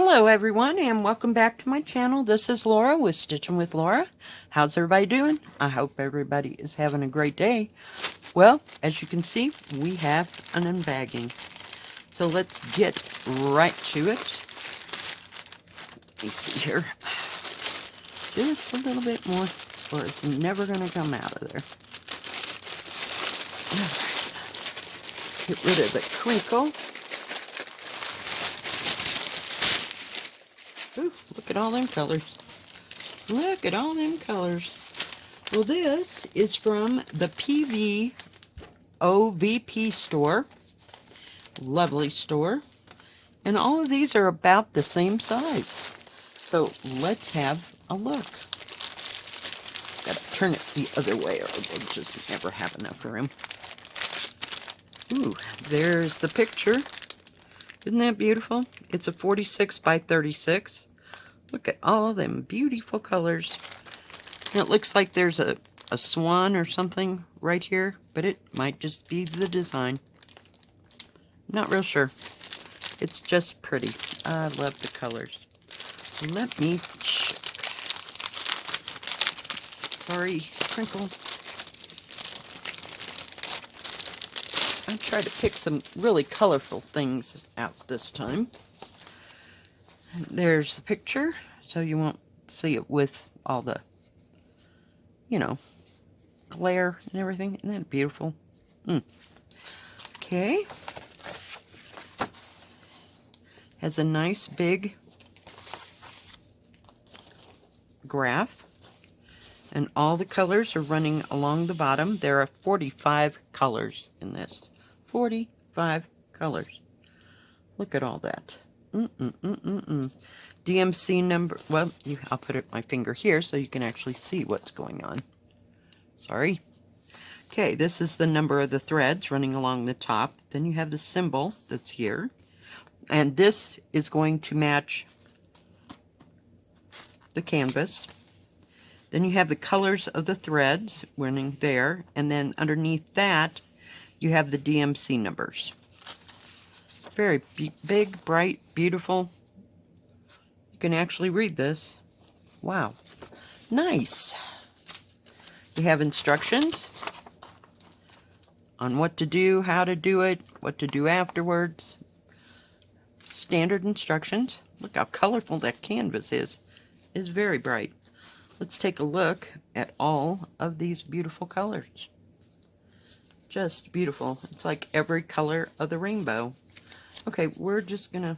Hello everyone and welcome back to my channel. This is Laura with Stitching with Laura. How's everybody doing? I hope everybody is having a great day. Well, as you can see, we have an unbagging. So let's get right to it. Let me see here. Just a little bit more or it's never going to come out of there. Alright. Get rid of the crinkle. Ooh, look at all them colors. Look at all them colors. Well, this is from the PVOVP store. Lovely store. And all of these are about the same size. So let's have a look. Gotta turn it the other way or we'll just never have enough room. Ooh, there's the picture. Isn't that beautiful? It's a 46 by 36. Look at all them beautiful colors. And it looks like there's a swan or something right here, but it might just be the design. Not real sure. It's just pretty. I love the colors. Let me check. Sorry, crinkle. I tried to pick some really colorful things out this time. And there's the picture, so you won't see it with all the, you know, glare and everything. Isn't that beautiful? Okay. Has a nice big graph. And all the colors are running along the bottom. There are 45 colors in this. 45 colors. Look at all that. DMC number. Well, I'll put my finger here so you can actually see what's going on. Sorry. Okay, this is the number of the threads running along the top. Then you have the symbol that's here. And this is going to match the canvas. Then you have the colors of the threads running there. And then underneath that, you have the DMC numbers. Very big, bright, beautiful. You can actually read this. Wow. Nice. You have instructions on what to do, how to do it, what to do afterwards. Standard instructions. Look how colorful that canvas is. It's very bright. Let's take a look at all of these beautiful colors. Just beautiful. It's like every color of the rainbow. Okay, we're just gonna,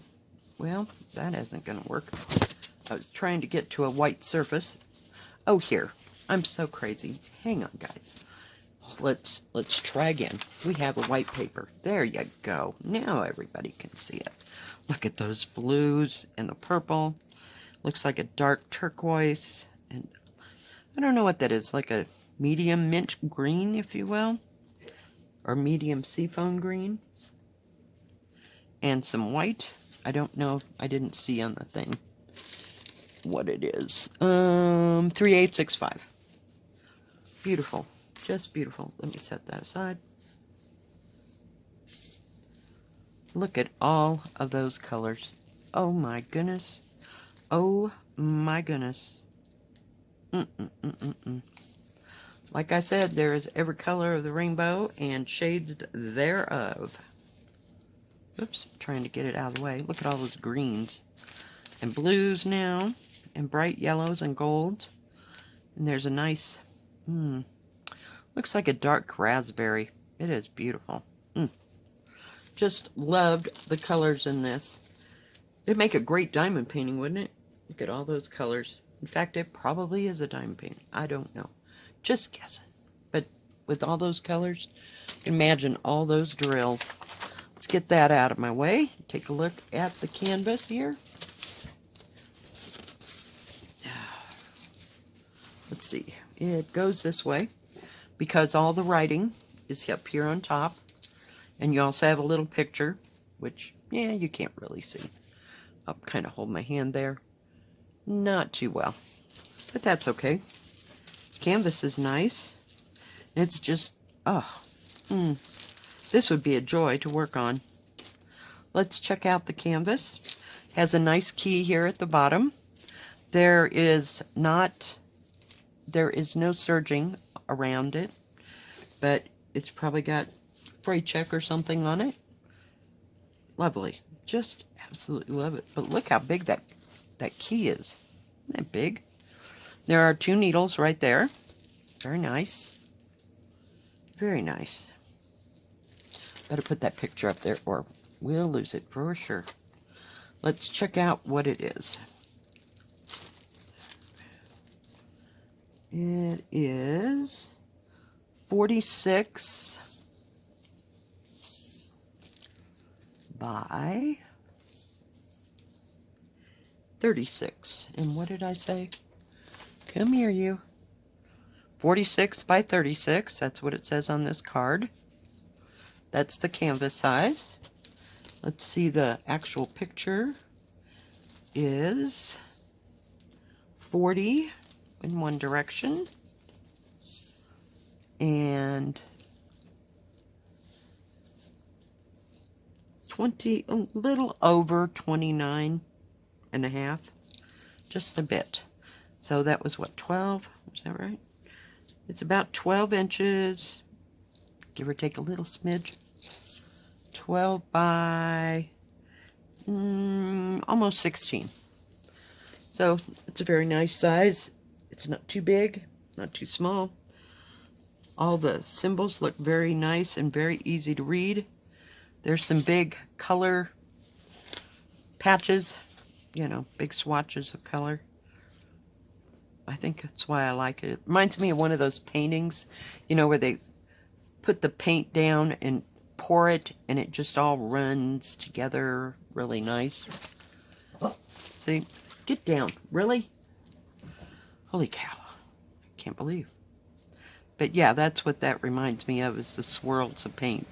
well, that isn't gonna work. I was trying to get to a white surface. Oh, here. I'm so crazy. Hang on, guys. Let's try again. We have a white paper. There you go. Now everybody can see it. Look at those blues and the purple. Looks like a dark turquoise. And I don't know what that is. Like a medium mint green, if you will. Or medium seafoam green. And some white. I don't know. I didn't see on the thing what it is. 3865. Beautiful. Just beautiful. Let me set that aside. Look at all of those colors. Oh my goodness. Oh my goodness. Like I said, there is every color of the rainbow and shades thereof. Oops, trying to get it out of the way. Look at all those greens and blues now, and bright yellows and golds. And there's a nice, looks like a dark raspberry. It is beautiful. Just loved the colors in this. It'd make a great diamond painting, wouldn't it? Look at all those colors. In fact, it probably is a diamond painting. I don't know. Just guessing. But with all those colors, you can imagine all those drills. Let's get that out of my way. Take a look at the canvas here. Let's see. It goes this way because all the writing is up here on top. And you also have a little picture, which, yeah, you can't really see. I'll kind of hold my hand there. Not too well. But that's okay. Canvas is nice. It's just, this would be a joy to work on. Let's check out the canvas. Has a nice key here at the bottom. There is no serging around it, but it's probably got freight check or something on it. Lovely. Just absolutely love it. But look how big that key is. Isn't that big? There are 2 needles right there. Very nice. Very nice. Better put that picture up there or we'll lose it for sure. Let's check out what it is. It is 46 by 36. And what did I say? Come here, you. 46 by 36. That's what it says on this card. That's the canvas size. Let's see, the actual picture is 40 in one direction and 20, a little over 29 and a half, just a bit. So that was what, 12? Is that right? It's about 12 inches, give or take a little smidge. 12 by almost 16. So it's a very nice size. It's not too big, not too small. All the symbols look very nice and very easy to read. There's some big color patches, you know, big swatches of color. I think that's why I like it. It reminds me of one of those paintings, you know, where they put the paint down and pour it and it just all runs together really nice. See? Get down. Really? Holy cow. I can't believe. But yeah, that's what that reminds me of, is the swirls of paint.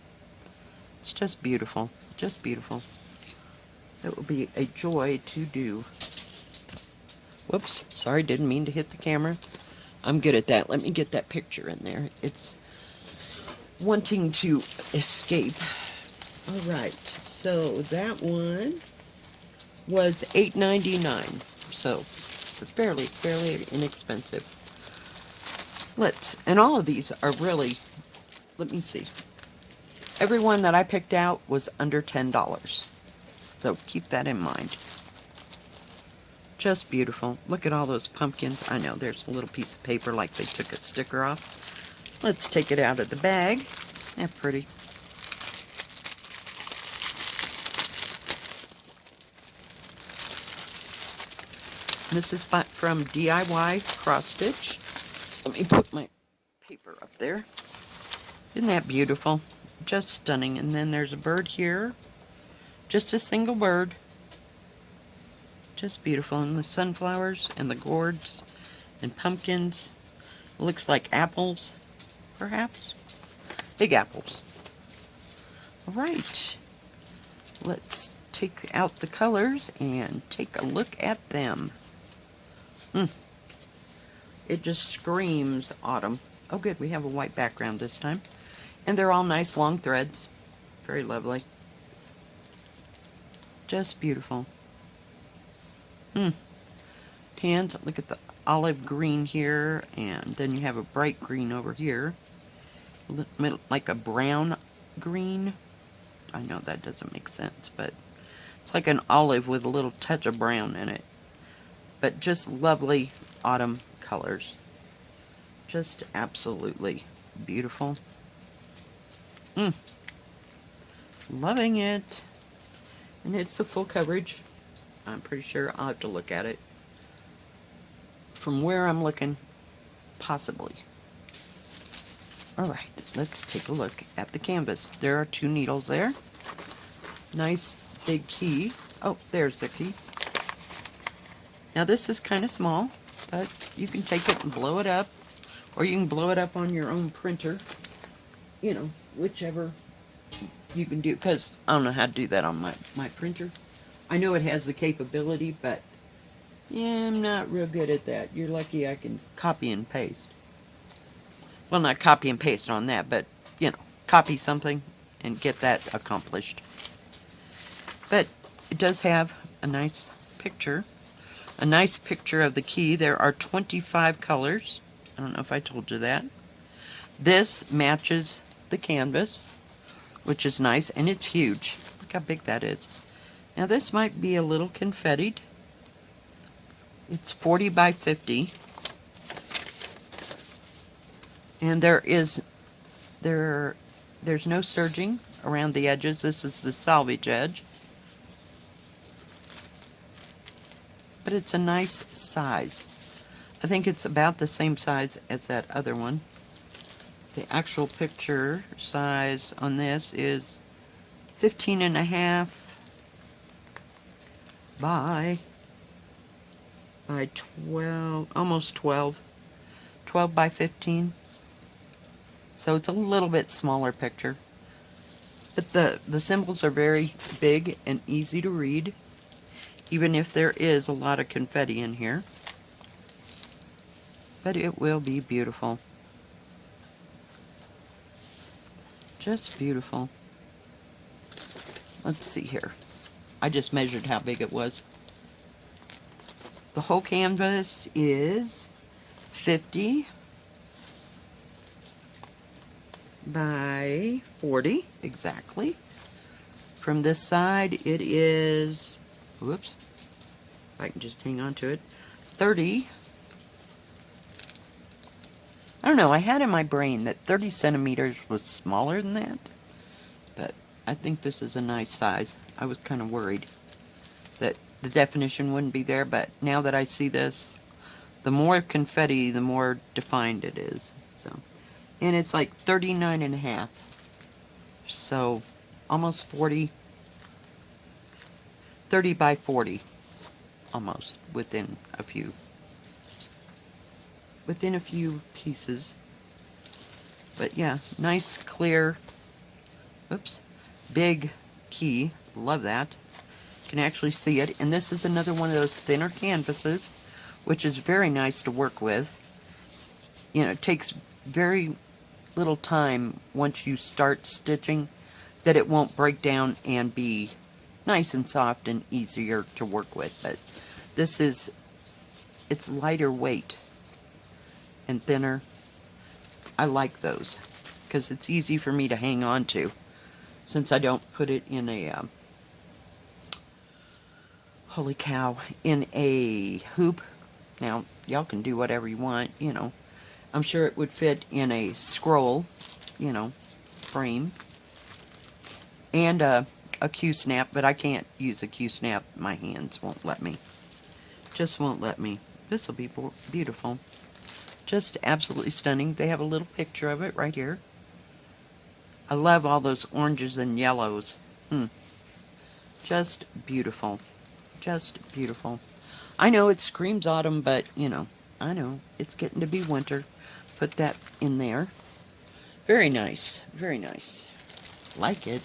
It's just beautiful. Just beautiful. It will be a joy to do. Whoops. Sorry, didn't mean to hit the camera. I'm good at that. Let me get that picture in there. It's wanting to escape. All right. So that one was $8.99. So fairly inexpensive. And all of these are really, let me see. Every one that I picked out was under $10. So keep that in mind. Just beautiful. Look at all those pumpkins. I know there's a little piece of paper like they took a sticker off. Let's take it out of the bag. That's pretty. This is from DIY Cross Stitch. Let me put my paper up there. Isn't that beautiful? Just stunning. And then there's a bird here. Just a single bird. Just beautiful. And the sunflowers and the gourds and pumpkins. Looks like apples, perhaps. Big apples. All right. Let's take out the colors and take a look at them. It just screams autumn. Oh good, we have a white background this time. And they're all nice long threads. Very lovely. Just beautiful. Tans, look at the olive green here, and then you have a bright green over here. Like a brown green. I know that doesn't make sense, but it's like an olive with a little touch of brown in it. But just lovely autumn colors. Just absolutely beautiful. Loving it. And it's a full coverage. I'm pretty sure I'll have to look at it. From where I'm looking, possibly. Alright, let's take a look at the canvas. There are 2 needles there. Nice big key. Oh, there's the key. Now this is kind of small, but you can take it and blow it up, or you can blow it up on your own printer. You know, whichever you can do, because I don't know how to do that on my printer. I know it has the capability, but yeah, I'm not real good at that. You're lucky I can copy and paste. Well, not copy and paste on that, but, you know, copy something and get that accomplished. But it does have a nice picture. A nice picture of the key. There are 25 colors. I don't know if I told you that. This matches the canvas, which is nice, and it's huge. Look how big that is. Now this might be a little confettied. It's 40 by 50. And there's no serging around the edges. This is the salvage edge. But it's a nice size. I think it's about the same size as that other one. The actual picture size on this is 15.5 by 12, almost 12. 12 by 15. So it's a little bit smaller picture. But the symbols are very big and easy to read, even if there is a lot of confetti in here. But it will be beautiful. Just beautiful. Let's see here. I just measured how big it was. The whole canvas is 50 by 40, exactly. From this side it is, whoops, if I can just hang on to it, 30. I don't know, I had in my brain that 30 centimeters was smaller than that, but I think this is a nice size. I was kind of worried that the definition wouldn't be there, but now that I see this, the more confetti, the more defined it is. So, and it's like 39.5, so almost 40, 30 by 40, almost within a few pieces. But yeah, nice clear, oops, big key. Love that. You can actually see it. And this is another one of those thinner canvases, which is very nice to work with. You know, it takes very little time once you start stitching that it won't break down and be nice and soft and easier to work with. But this is, it's lighter weight and thinner. I like those because it's easy for me to hang on to since I don't put it in a holy cow, in a hoop. Now y'all can do whatever you want, you know. I'm sure it would fit in a scroll, you know, frame, and a Q-snap, but I can't use a Q-snap. My hands won't let me. Just won't let me. This will be beautiful. Just absolutely stunning. They have a little picture of it right here. I love all those oranges and yellows. Just beautiful. Just beautiful. I know it screams autumn, but, you know, I know it's getting to be winter. Put that in there. Very nice. Very nice. Like it.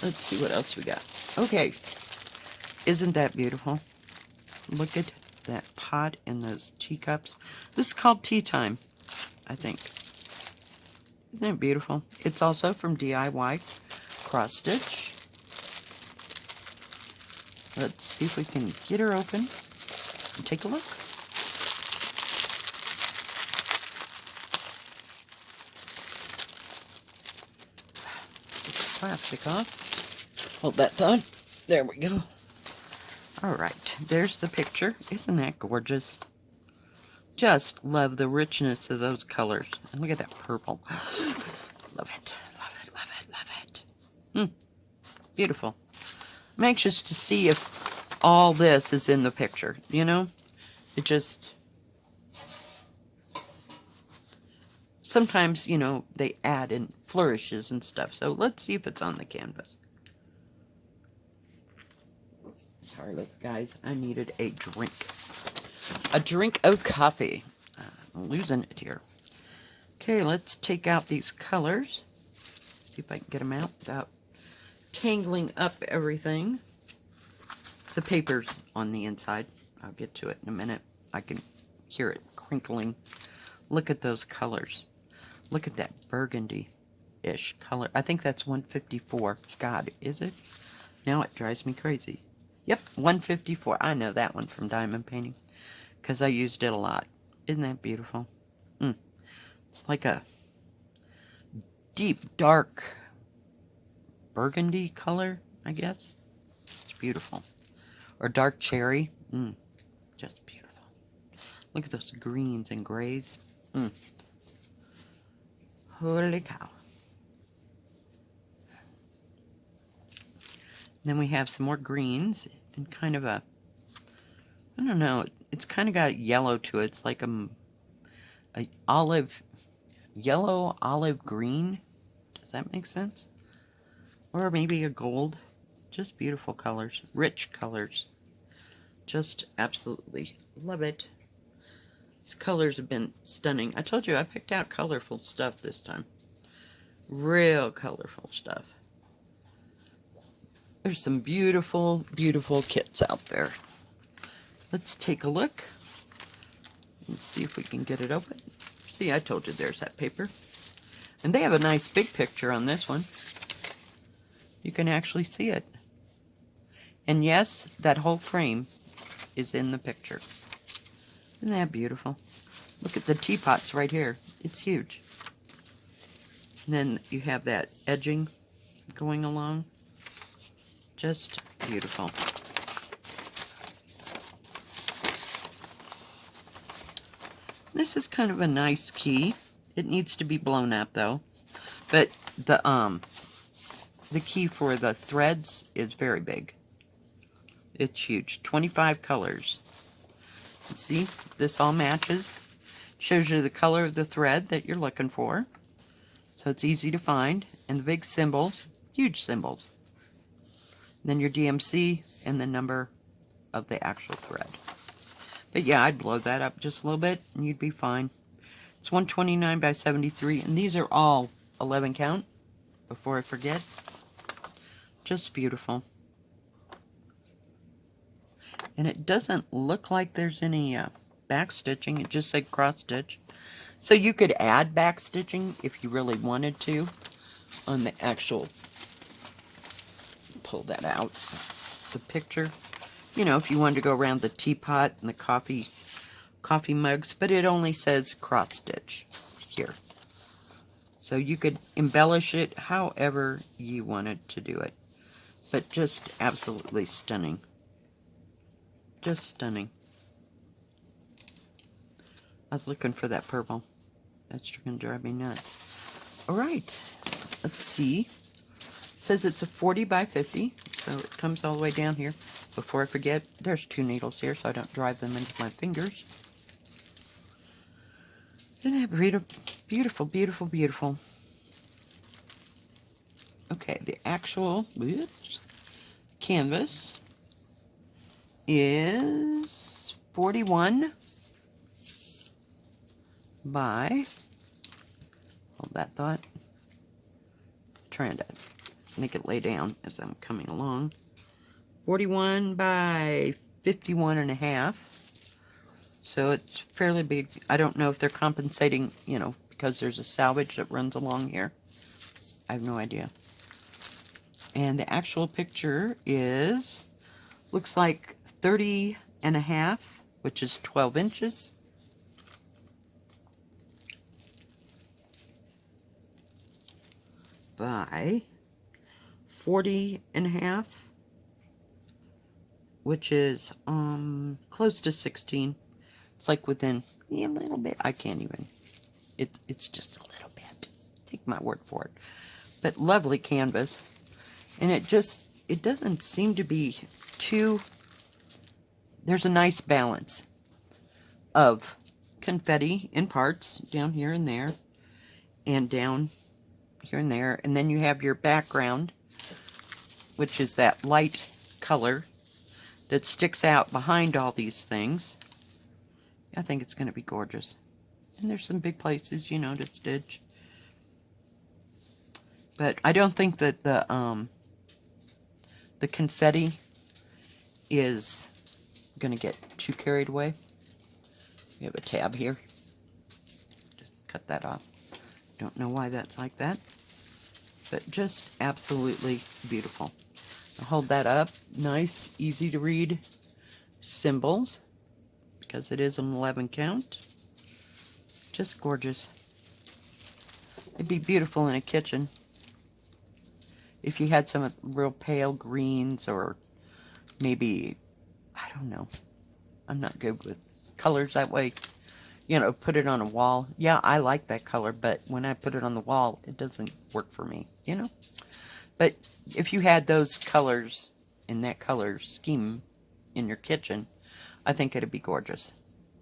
Let's see what else we got. Okay. Isn't that beautiful? Look at that pot and those teacups. This is called Tea Time, I think. Isn't that beautiful? It's also from DIY Cross Stitch. Let's see if we can get her open and take a look. Get the plastic off. Hold that thought. There we go. Alright, there's the picture. Isn't that gorgeous? Just love the richness of those colors. And look at that purple. Love it, love it, love it, love it. Beautiful. I'm anxious to see if all this is in the picture, you know? It just... Sometimes, you know, they add in flourishes and stuff. So let's see if it's on the canvas. Sorry, look, guys. I needed a drink. A drink of coffee. I'm losing it here. Okay, let's take out these colors. See if I can get them out without tangling up everything. The paper's on the inside. I'll get to it in a minute. I can hear it crinkling. Look at those colors. Look at that burgundy-ish color. I think that's 154. God, is it? Now it drives me crazy. Yep, 154. I know that one from diamond painting because I used it a lot. Isn't that beautiful? It's like a deep, dark burgundy color, I guess. It's beautiful. Or dark cherry. Just beautiful. Look at those greens and grays. Holy cow. Then we have some more greens and kind of a, I don't know, it's kind of got yellow to it. It's like a olive, yellow olive green. Does that make sense? Or maybe a gold. Just beautiful colors, rich colors. Just absolutely love it. These colors have been stunning. I told you I picked out colorful stuff this time. Real colorful stuff. There's some beautiful, beautiful kits out there. Let's take a look and see if we can get it open. See, I told you there's that paper. And they have a nice big picture on this one. You can actually see it. And yes, that whole frame is in the picture. Isn't that beautiful? Look at the teapots right here. It's huge. And then you have that edging going along. Just beautiful. This is kind of a nice key. It needs to be blown up though. But the key for the threads is very big. It's huge. 25 colors. See, this all matches. Shows you the color of the thread that you're looking for. So it's easy to find. And the big symbols, huge symbols. Then your DMC and the number of the actual thread. But yeah, I'd blow that up just a little bit and you'd be fine. It's 129 by 73 and these are all 11 count, before I forget. Just beautiful. And it doesn't look like there's any back stitching. It just said cross stitch. So you could add back stitching if you really wanted to on the actual, pull that out, the picture. You know, if you wanted to go around the teapot and the coffee mugs, but it only says cross stitch here. So you could embellish it however you wanted to do it. But just absolutely stunning. Just stunning. I was looking for that purple. That's going to drive me nuts. Alright, let's see. It says it's a 40 by 50, so it comes all the way down here. Before I forget, there's 2 needles here, so I don't drive them into my fingers. Isn't that beautiful, beautiful, beautiful? Okay, the actual canvas is 41 by, hold that thought, trying to make it lay down as I'm coming along, 41 by 51 and a half. So it's fairly big. I don't know if they're compensating, you know, because there's a salvage that runs along here. I have no idea. And the actual picture is, looks like 30 and a half, which is 12 inches. By 40 and a half, which is close to 16. It's like within a little bit. I can't even. It's just a little bit. Take my word for it. But lovely canvas. And it doesn't seem to be too, there's a nice balance of confetti in parts down here and there and down here and there. And then you have your background, which is that light color that sticks out behind all these things. I think it's going to be gorgeous. And there's some big places, you know, to stitch. But I don't think that the confetti is going to get too carried away. We have a tab here. Just cut that off. Don't know why that's like that. But just absolutely beautiful. Hold that up. Nice, easy to read symbols, because it is an 11 count. Just gorgeous. It'd be beautiful in a kitchen if you had some real pale greens, or maybe, I don't know, I'm not good with colors that way. You know, put it on a wall. Yeah, I like that color, but when I put it on the wall, it doesn't work for me, you know? But if you had those colors in that color scheme in your kitchen, I think it'd be gorgeous.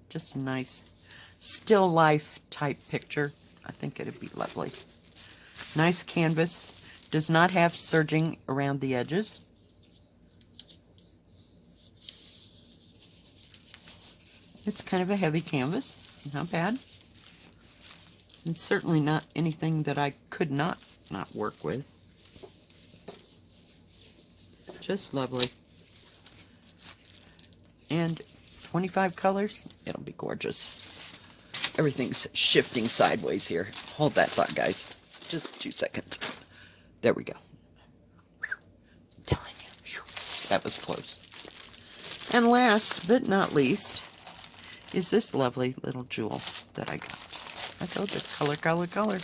Just a nice still life type picture. I think it'd be lovely. Nice canvas. Does not have serging around the edges. It's kind of a heavy canvas. Not bad. It's certainly not anything that I could not work with. Just lovely. And 25 colors. It'll be gorgeous. Everything's shifting sideways here. Hold that thought, guys. Just 2 seconds. There we go. I'm telling you, that was close. And last but not least is this lovely little jewel that I got. I told you, color, color, color.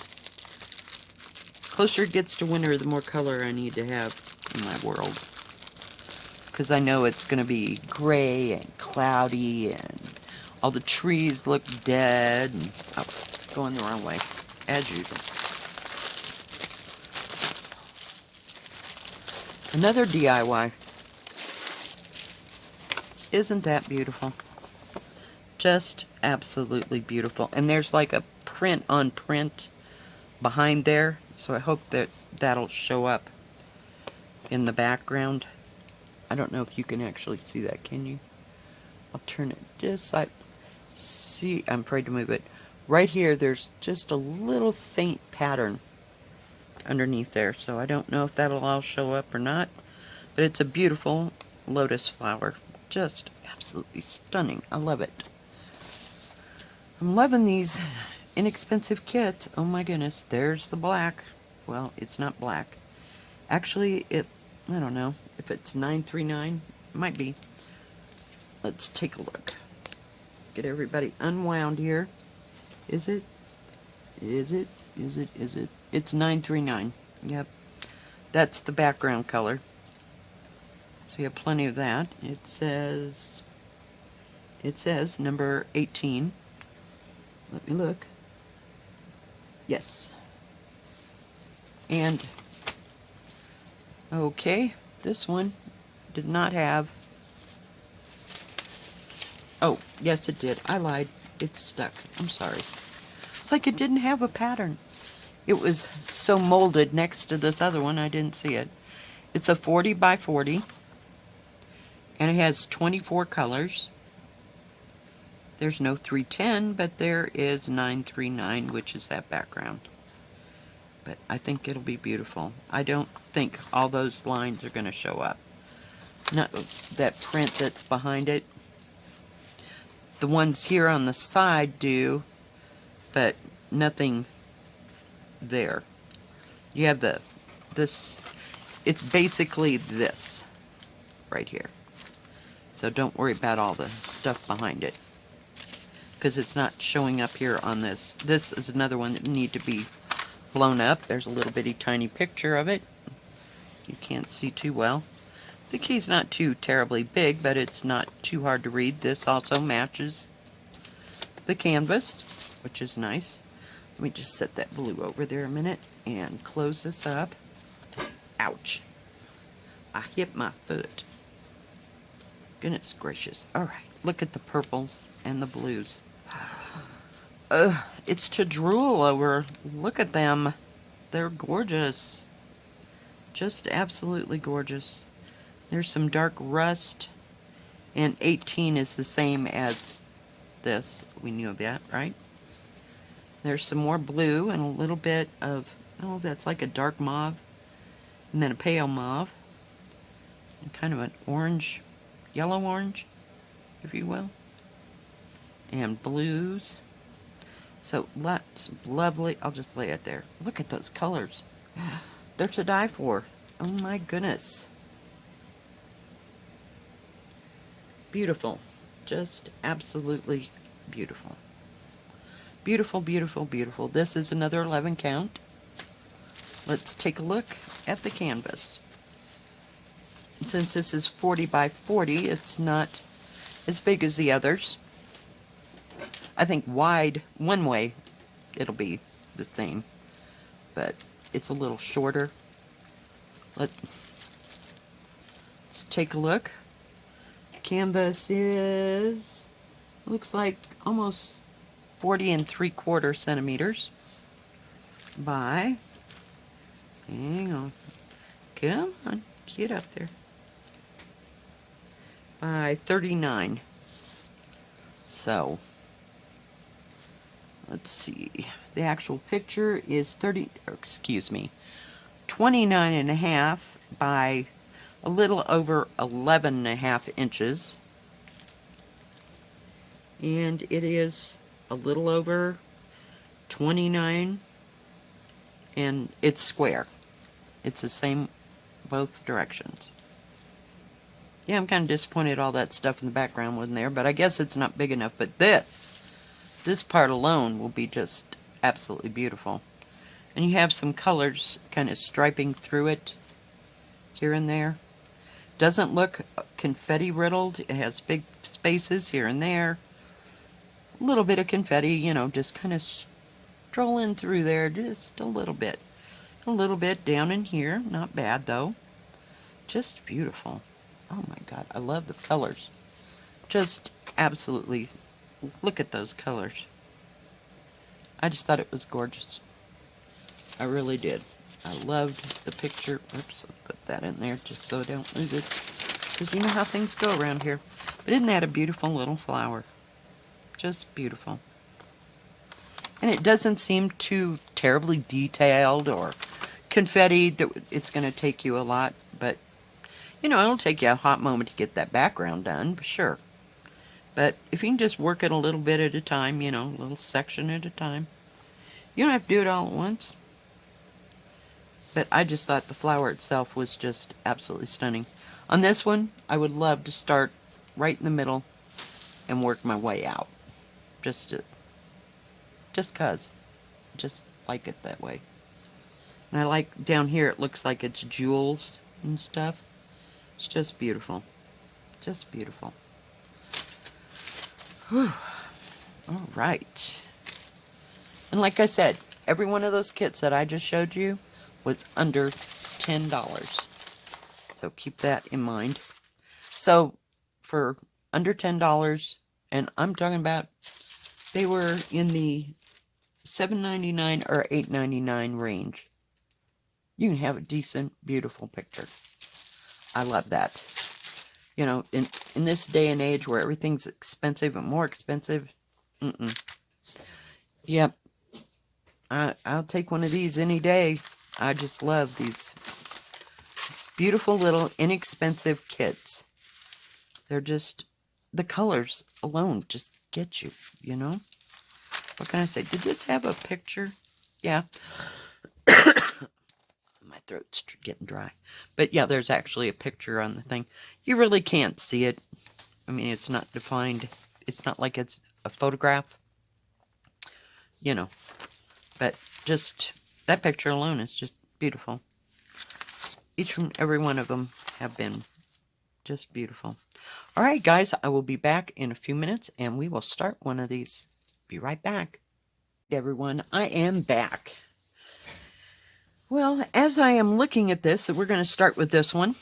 Closer it gets to winter, the more color I need to have in my world. Because I know it's going to be gray and cloudy, and all the trees look dead. And, oh, going the wrong way, as usual. Another DIY. Isn't that beautiful? Just absolutely beautiful. And there's like a print on print behind there, so I hope that that'll show up in the background. I don't know if you can actually see that, can you? I'll turn it just like, see, I'm afraid to move it. Right here, there's just a little faint pattern underneath there, so I don't know if that'll all show up or not, but it's a beautiful lotus flower. Just absolutely stunning. I love it. I'm loving these inexpensive kits. Oh my goodness, there's the black. Well, it's not black. Actually, I don't know if it's $9.39. It might be. Let's take a look. Get everybody unwound here. Is it? Is it? Is it? Is it? It's $9.39. Yep. That's the background color. So you have plenty of that. It says number 18. Let me look. Yes. And, okay, this one did not have, oh, yes it did. I lied. It's stuck. I'm sorry. It's like it didn't have a pattern. It was so molded next to this other one, I didn't see it. It's a 40 by 40, and it has 24 colors. There's no 310, but there is 939, which is that background. But I think it'll be beautiful. I don't think all those lines are going to show up. Not that print that's behind it. The ones here on the side do, but nothing there. You have this, it's basically this right here. So don't worry about all the stuff behind it, because it's not showing up here on this. This is another one that need to be blown up. There's a little bitty tiny picture of it. You can't see too well. The key's not too terribly big, but it's not too hard to read. This also matches the canvas, which is nice. Let me just set that blue over there a minute and close this up. Ouch. I hit my foot. Goodness gracious. Alright, look at the purples and the blues. It's to drool over. Look at them. They're gorgeous. Just absolutely gorgeous. There's some dark rust. And 18 is the same as this. We knew that, right? There's some more blue and a little bit of, oh, that's like a dark mauve. And then a pale mauve. And kind of an orange, yellow orange, if you will. And blues. So lots of lovely, I'll just lay it there. Look at those colors. They're to die for. Oh my goodness. Beautiful. Just absolutely beautiful. Beautiful, beautiful, beautiful. This is another 11 count. Let's take a look at the canvas. Since this is 40 by 40, it's not as big as the others. I think wide one way it'll be the same, but it's a little shorter. Let's take a look. Canvas is, looks like almost 40 3/4 centimeters by, hang on, come on, get up there, by 39. So let's see, the actual picture is 29.5 by a little over 11.5 inches, and it is a little over 29, and it's square. It's the same both directions. Yeah, I'm kind of disappointed all that stuff in the background wasn't there, but I guess it's not big enough. But this part alone will be just absolutely beautiful. And you have some colors kind of striping through it here and there. Doesn't look confetti riddled. It has big spaces here and there. A little bit of confetti, you know, just kind of strolling through there just a little bit. A little bit down in here. Not bad though. Just beautiful. Oh my God, I love the colors. Just absolutely, look at those colors. I just thought it was gorgeous. I really did. I loved the picture. Oops, I'll put that in there just so I don't lose it. Because you know how things go around here. But isn't that a beautiful little flower? Just beautiful. And it doesn't seem too terribly detailed or confetti that it's going to take you a lot. But, you know, it'll take you a hot moment to get that background done, sure. But if you can just work it a little bit at a time, you know, a little section at a time. You don't have to do it all at once. But I just thought the flower itself was just absolutely stunning. On this one, I would love to start right in the middle and work my way out. Just cause. Just like it that way. And I like down here, it looks like it's jewels and stuff. It's just beautiful. Just beautiful. Whew. All right. And like I said, every one of those kits that I just showed you was under $10. So keep that in mind. So for under $10, and I'm talking about, they were in the $7.99 or $8.99 range. You can have a decent, beautiful picture. I love that. You know, in this day and age where everything's expensive and more expensive, Yep. I'll take one of these any day. I just love these beautiful little inexpensive kits. They're just, the colors alone just get you, you know? What can I say? Did this have a picture? Yeah. My throat's getting dry. But yeah, there's actually a picture on the thing. You really can't see it. I mean, it's not defined. It's not like it's a photograph. You know. But just, that picture alone is just beautiful. Each and every one of them have been just beautiful. All right, guys, I will be back in a few minutes, and we will start one of these. Be right back. Everyone, I am back. Well, as I am looking at this, we're going to start with this one.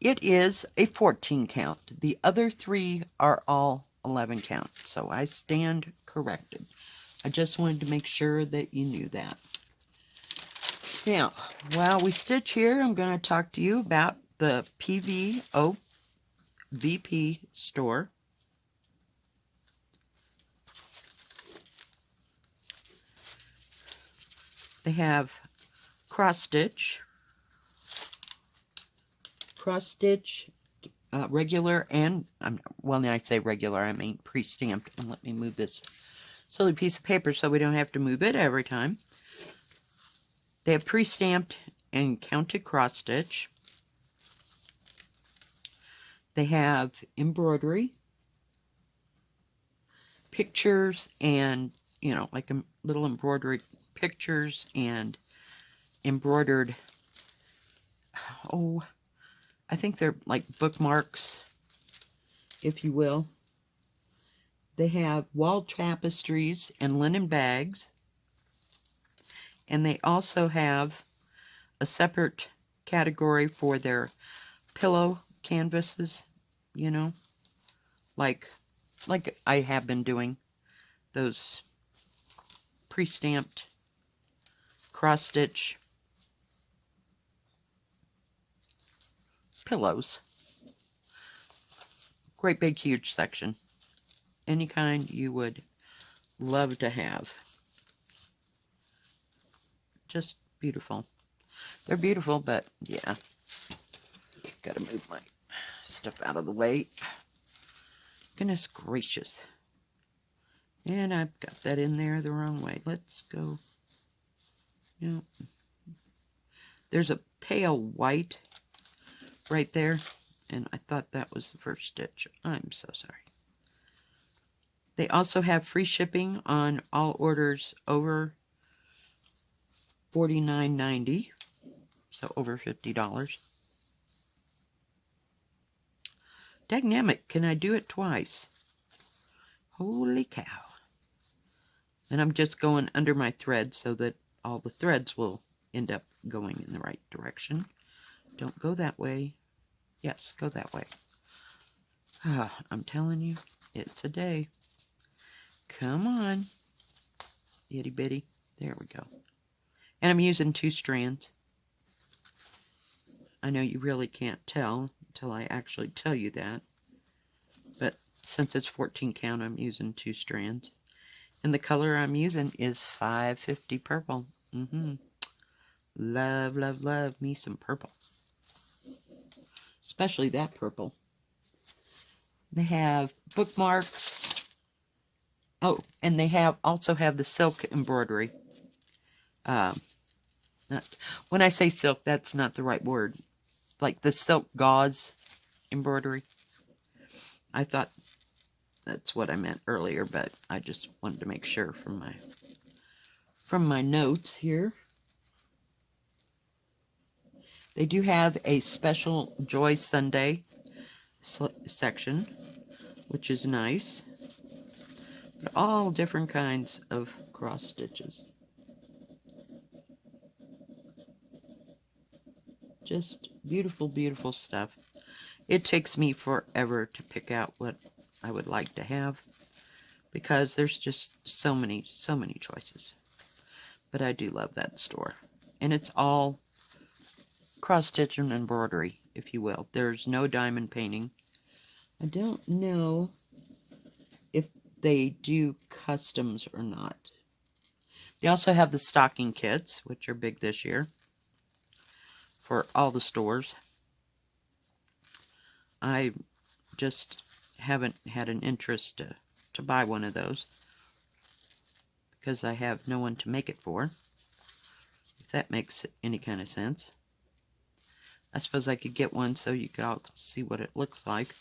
It is a 14 count. The other three are all 11 count, so I stand corrected. I just wanted to make sure that you knew that. Now, while we stitch here, I'm going to talk to you about the PVOVP store. They have cross stitch, regular, and well, when I say regular, I mean pre-stamped. And let me move this silly piece of paper so we don't have to move it every time. They have pre-stamped and counted cross stitch. They have embroidery, pictures, and, you know, like little embroidered pictures and embroidered, oh, I think they're like bookmarks, if you will. They have wall tapestries and linen bags. And they also have a separate category for their pillow canvases, you know, like I have been doing, those pre-stamped cross-stitch pillows. Great big huge section. Any kind you would love to have. Just beautiful. They're beautiful, but yeah. Gotta move my stuff out of the way. Goodness gracious. And I've got that in there the wrong way. Let's go. No. There's a pale white right there, and I thought that was the first stitch. I'm so sorry. They also have free shipping on all orders over $49.90, so over $50. Dagnammit, can I do it twice? Holy cow. And I'm just going under my thread so that all the threads will end up going in the right direction. Don't go that way. Yes, go that way. Ah, I'm telling you, it's a day. Come on. Itty bitty. There we go. And I'm using 2 strands. I know you really can't tell until I actually tell you that. But since it's 14 count, I'm using 2 strands. And the color I'm using is 550 purple. Love, love, love me some purple. Especially that purple. They have bookmarks. Oh, and they also have the silk embroidery. When I say silk, that's not the right word. Like the silk gauze embroidery. I thought that's what I meant earlier, but I just wanted to make sure from my notes here. They do have a special Joy Sunday section, which is nice. But all different kinds of cross stitches. Just beautiful, beautiful stuff. It takes me forever to pick out what I would like to have because there's just so many choices. But I do love that store. And it's all cross-stitch and embroidery, if you will. There's no diamond painting. I don't know if they do customs or not. They also have the stocking kits, which are big this year for all the stores. I just haven't had an interest to buy one of those because I have no one to make it for, if that makes any kind of sense. I suppose I could get one so you could all see what it looks like.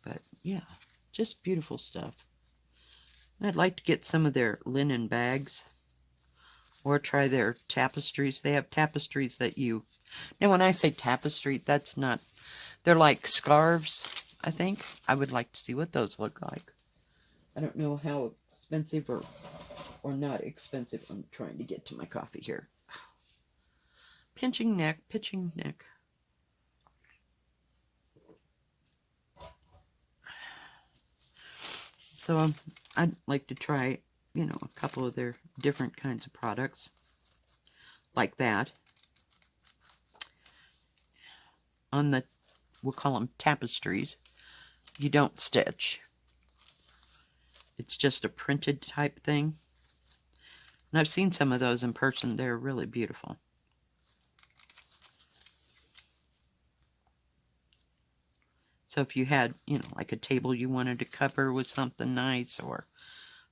But yeah, just beautiful stuff. I'd like to get some of their linen bags or try their tapestries. They have tapestries that you... Now when I say tapestry, that's not... They're like scarves, I think. I would like to see what those look like. I don't know how expensive or not expensive. I'm trying to get to my coffee here. Pinching neck, pitching neck. So I'd like to try, you know, a couple of their different kinds of products like that. On the, we'll call them tapestries, you don't stitch. It's just a printed type thing. And I've seen some of those in person. They're really beautiful. So if you had, you know, like a table you wanted to cover with something nice, or,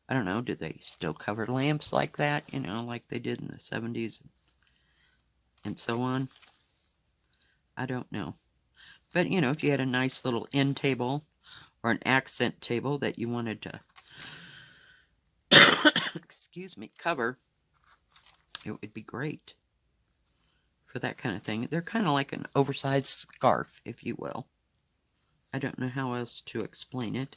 I don't know, do they still cover lamps like that, you know, like they did in the 70s and so on. I don't know. But, you know, if you had a nice little end table or an accent table that you wanted to, excuse me, cover, it would be great for that kind of thing. They're kind of like an oversized scarf, if you will. I don't know how else to explain it.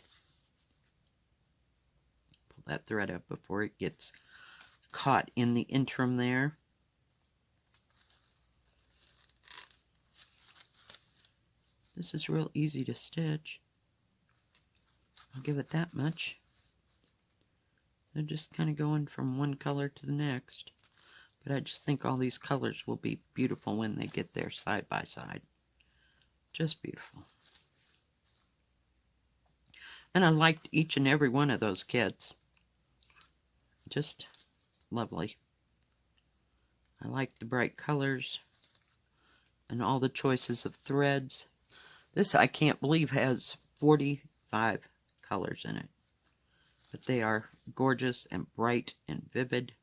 Pull that thread up before it gets caught in the interim there. This is real easy to stitch. I'll give it that much. They're just kind of going from one color to the next. But I just think all these colors will be beautiful when they get there side by side. Just beautiful. And I liked each and every one of those kits. Just lovely. I like the bright colors and all the choices of threads. This, I can't believe, has 45 colors in it. But they are gorgeous and bright and vivid.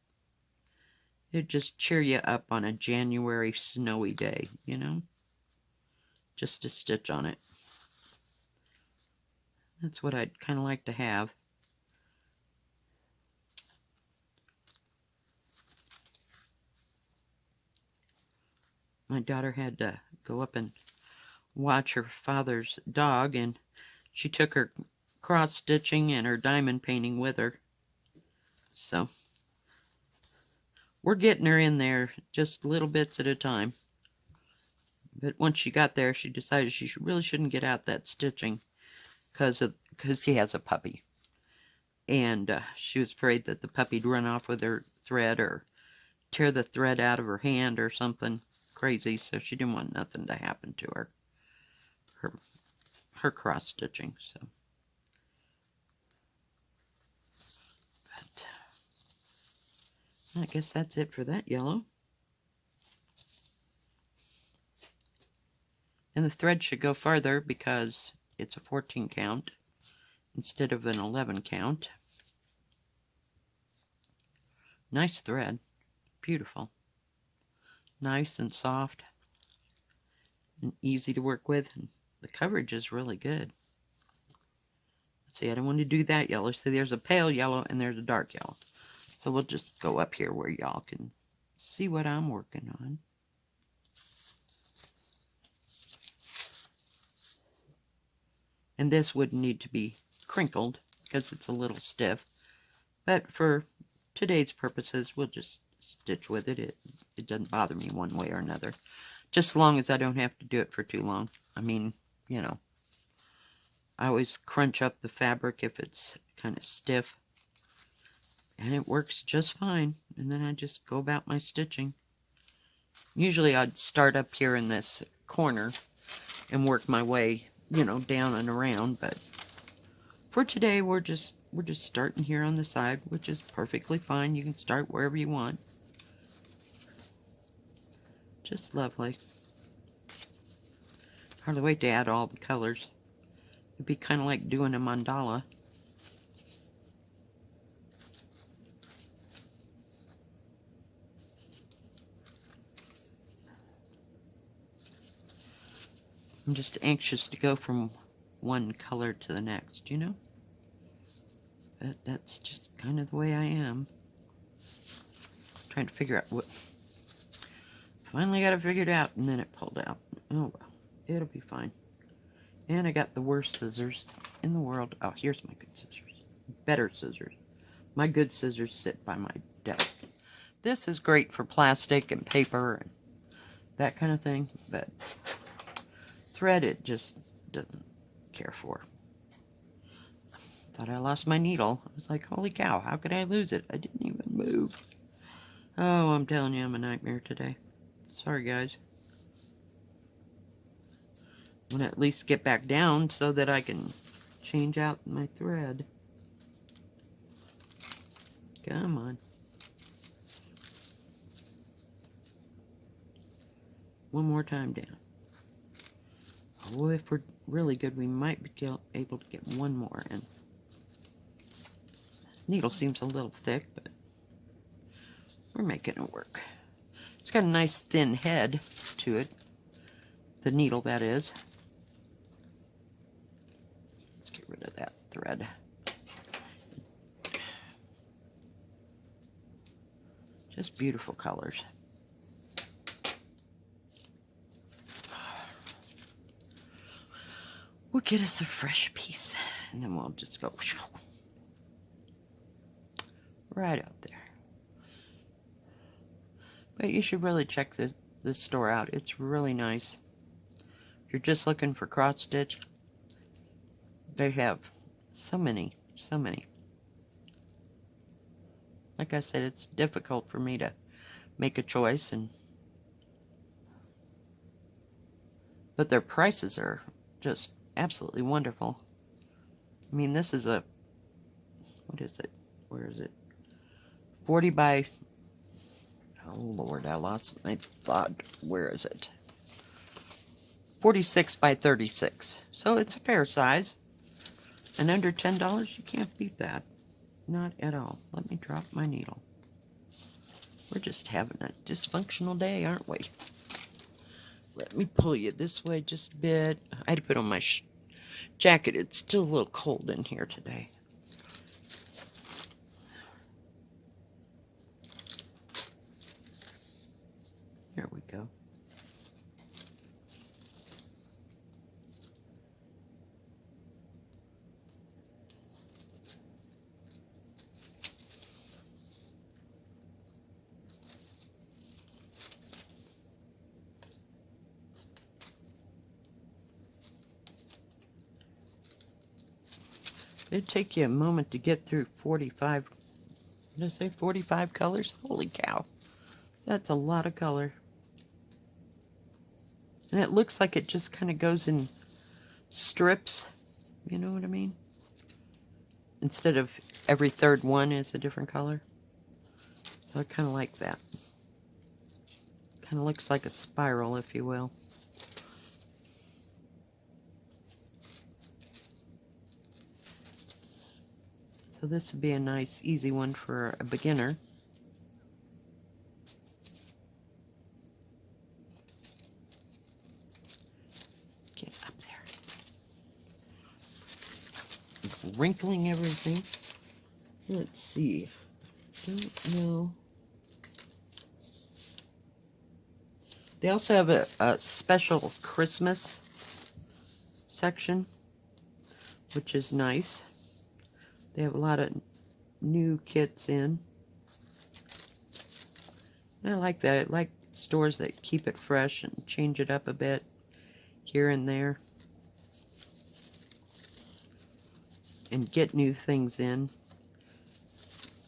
It'd just cheer you up on a January snowy day, you know? Just a stitch on it. That's what I'd kind of like to have. My daughter had to go up and watch her father's dog, and she took her cross stitching and her diamond painting with her. So we're getting her in there just little bits at a time. But once she got there, she decided she really shouldn't get out that stitching because he has a puppy. And she was afraid that the puppy'd run off with her thread or tear the thread out of her hand or something crazy, so she didn't want nothing to happen to her cross stitching. So, but I guess that's it for that yellow. And the thread should go farther because it's a 14 count instead of an 11 count. Nice thread. Beautiful. Nice and soft and easy to work with. And the coverage is really good. Let's see, I don't want to do that yellow. See, there's a pale yellow and there's a dark yellow. So we'll just go up here where y'all can see what I'm working on. And this would need to be crinkled because it's a little stiff. But for today's purposes, we'll just stitch with it. It doesn't bother me one way or another. Just as long as I don't have to do it for too long. I mean, you know, I always crunch up the fabric if it's kind of stiff. And it works just fine. And then I just go about my stitching. Usually I'd start up here in this corner and work my way, you know, down and around. But for today, we're just starting here on the side, which is perfectly fine. You can start wherever you want. Just lovely. Hardly wait to add all the colors. It'd be kind of like doing a mandala. I'm just anxious to go from one color to the next, you know? But that's just kind of the way I am. Trying to figure out what... Finally got it figured out, and then it pulled out. Oh well, it'll be fine. And I got the worst scissors in the world. Oh, here's my good scissors. Better scissors. My good scissors sit by my desk. This is great for plastic and paper and that kind of thing, but thread it just doesn't care for. Thought I lost my needle. I was like, holy cow, how could I lose it? I didn't even move. Oh, I'm telling you, I'm a nightmare today. Sorry, guys. I'm going to at least get back down so that I can change out my thread. Come on. One more time down. Oh, if we're really good, we might be able to get one more in. Needle seems a little thick, but we're making it work. It's got a nice thin head to it. The needle, that is. Let's get rid of that thread. Just beautiful colors. We'll get us a fresh piece, and then we'll just go right out there. But you should really check this store out. It's really nice. If you're just looking for cross stitch, they have so many. Like I said, it's difficult for me to make a choice, but their prices are just absolutely wonderful. I mean, this is a, what is it? Where is it? 40 by, oh Lord, I lost my thought. Where is it? 46 by 36. So it's a fair size. And under $10, you can't beat that. Not at all. Let me drop my needle. We're just having a dysfunctional day, aren't we? Let me pull you this way just a bit. I had to put on my jacket. It's still a little cold in here today. There we go. It'd take you a moment to get through 45, did I say 45 colors? Holy cow. That's a lot of color. And it looks like it just kind of goes in strips. You know what I mean? Instead of every third one is a different color. So I kind of like that. Kind of looks like a spiral, if you will. So this would be a nice, easy one for a beginner. Get up there. Wrinkling everything. Let's see. Don't know. They also have a special Christmas section, which is nice. They have a lot of new kits in. And I like that. I like stores that keep it fresh and change it up a bit here and there. And get new things in.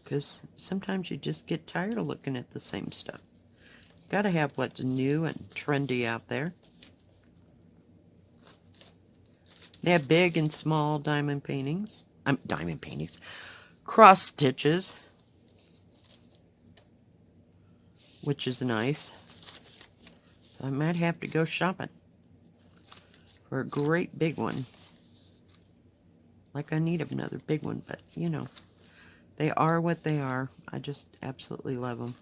Because sometimes you just get tired of looking at the same stuff. You gotta have what's new and trendy out there. They have big and small diamond paintings. Cross stitches, which is nice. I might have to go shopping for a great big one. Like I need another big one, but you know, they are what they are. I just absolutely love them.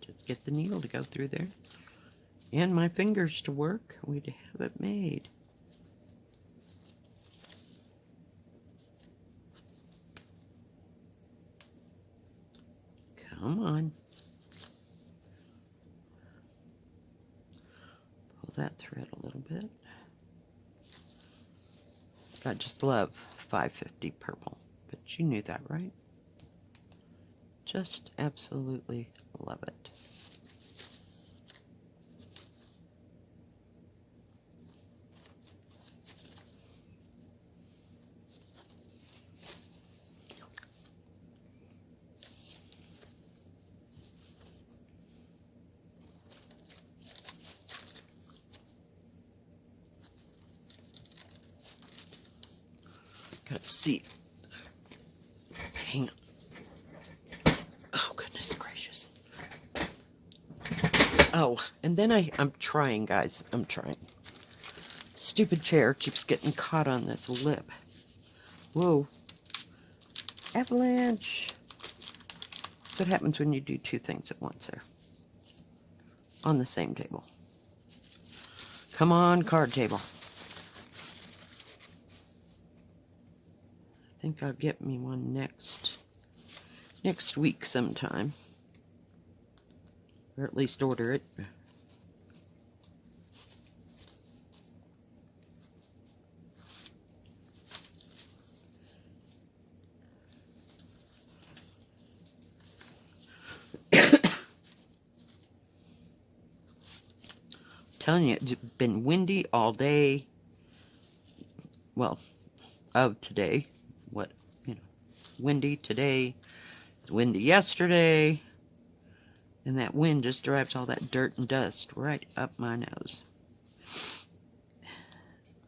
Just get the needle to go through there. And my fingers to work. We'd have it made. Come on. Pull that thread a little bit. I just love 550 purple. But you knew that, right? Just absolutely love it. Gotta see. Hang on. Oh, goodness gracious. Oh, and then I'm trying, guys. I'm trying. Stupid chair keeps getting caught on this lip. Whoa. Avalanche. That's what happens when you do two things at once there. On the same table. Come on, card table. I think I'll get me one next week sometime. Or at least order it. Telling you, it's been windy all day. Well, of today. Windy today. It's windy yesterday. And that wind just drives all that dirt and dust right up my nose.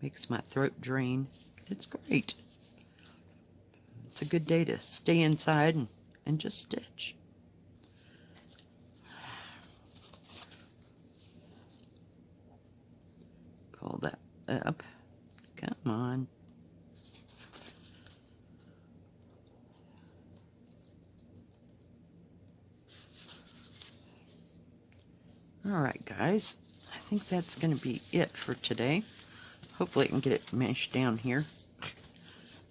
Makes my throat drain. It's great. It's a good day to stay inside and just stitch. Pull that up. Come on. Alright, guys. I think that's going to be it for today. Hopefully I can get it meshed down here.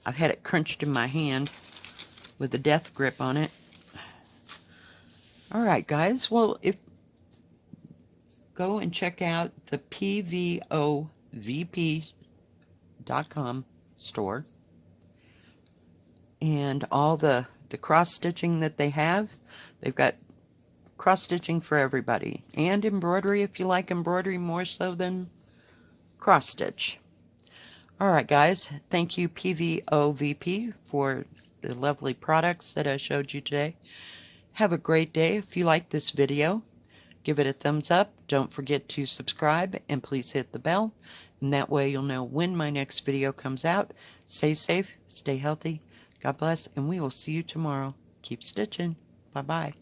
I've had it crunched in my hand with a death grip on it. Alright, guys. Well, go and check out the PVOVP.com store. And all the cross-stitching that they have. They've got cross-stitching for everybody. And embroidery if you like embroidery more so than cross-stitch. Alright, guys. Thank you, PVOVP, for the lovely products that I showed you today. Have a great day. If you like this video, give it a thumbs up. Don't forget to subscribe and please hit the bell. And that way you'll know when my next video comes out. Stay safe, stay healthy. God bless, and we will see you tomorrow. Keep stitching. Bye-bye.